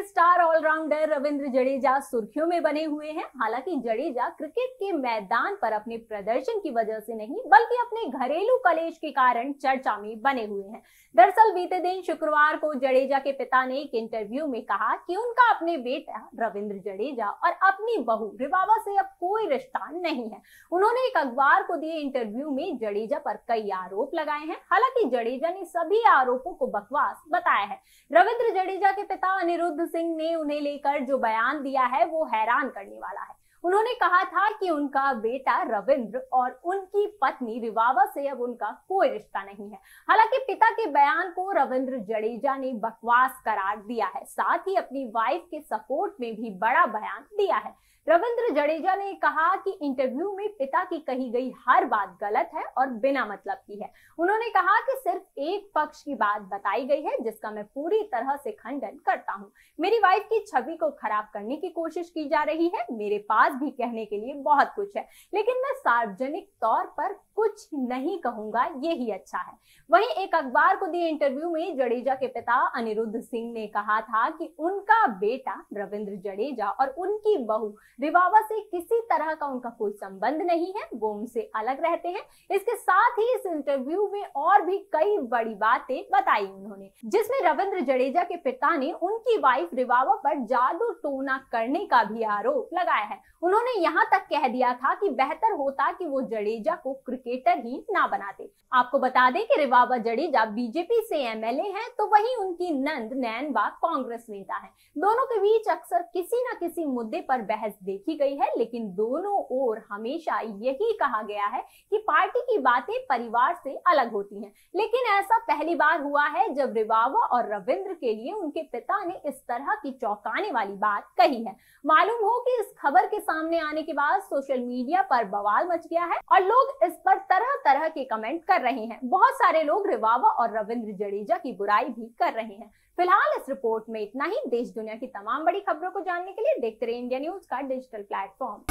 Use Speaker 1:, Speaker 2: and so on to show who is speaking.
Speaker 1: Star allrounder Ravindra Jadeja सुर्खियों में बने हुए हैं। हालांकि जडेजा क्रिकेट के मैदान पर अपने प्रदर्शन की वजह से नहीं बल्कि अपने घरेलू कलेश के कारण चर्चा में बने हुए हैं। दरअसल बीते दिन शुक्रवार को जडेजा के पिता ने एक इंटरव्यू में कहा कि उनका अपने बेटा रविंद्र जडेजा और अपनी बहू रिवावा से अब कोई रिश्ता नहीं है। उन्होंने एक अखबार को दिए इंटरव्यू में जडेजा पर कई आरोप लगाए हैं। हालांकि जडेजा ने सभी आरोपों को बकवास बताया है। रविंद्र जडेजा के पिता अनिरुद्ध सिंह ने उन्हें लेकर जो बयान दिया है वो हैरान करने वाला है। उन्होंने कहा था कि उनका बेटा रविंद्र और उनकी पत्नी रिवावा से अब उनका कोई रिश्ता नहीं है। हालांकि पिता के बयान को रविंद्र जडेजा ने बकवास करार दिया है। साथ ही अपनी वाइफ के सपोर्ट में भी बड़ा बयान दिया है। रविंद्र जडेजा ने कहा कि इंटरव्यू में पिता की कही गई हर बात गलत है और बिना मतलब की है। उन्होंने कहा कि सिर्फ एक पक्ष की बात बताई गई है जिसका मैं पूरी तरह से खंडन करता हूं। मेरी वाइफ की छवि को खराब करने की कोशिश की जा रही है। मेरे पास भी कहने के लिए बहुत कुछ है, लेकिन मैं सार्वजनिक तौर पर कुछ नहीं कहूंगा, यही अच्छा है। वहीं एक अखबार को दिए इंटरव्यू में जडेजा के पिता अनिरुद्ध सिंह ने कहा था कि उनका बेटा रविंद्र जडेजा और उनकी बहू रिवावा से किसी तरह का उनका कोई संबंध नहीं है, वो उनसे अलग रहते हैं। इसके साथ ही इस इंटरव्यू में और भी कई बड़ी बातें बताई उन्होंने, जिसमें रविंद्र जडेजा के पिता ने उनकी वाइफ रिवावा पर जादू टोना करने का भी आरोप लगाया है। उन्होंने यहाँ तक कह दिया था कि बेहतर होता कि वो जडेजा को क्रिकेटर ही ना बनाते। आपको बता दें कि रिवावा जडेजा बीजेपी से एमएलए हैं, तो वहीं उनकी नंद नैनबा कांग्रेस नेता है। दोनों के बीच अक्सर किसी न किसी मुद्दे पर बहस देखी गई है, लेकिन दोनों ओर हमेशा यही कहा गया है कि पार्टी की बातें परिवार से अलग होती हैं। लेकिन ऐसा पहली बार हुआ है जब रिवावा और रविंद्र के लिए उनके पिता ने इस तरह की चौंकाने वाली बात कही है। मालूम हो कि इस खबर के सामने आने के बाद सोशल मीडिया पर बवाल मच गया है और लोग इस पर तरह तरह के कमेंट कर रहे हैं। बहुत सारे लोग रिवावा और रविंद्र जडेजा की बुराई भी कर रहे हैं। फिलहाल इस रिपोर्ट में इतना ही। देश दुनिया की तमाम बड़ी खबरों को जानने के लिए देखते रहिए इंडिया न्यूज का डिजिटल प्लेटफॉर्म।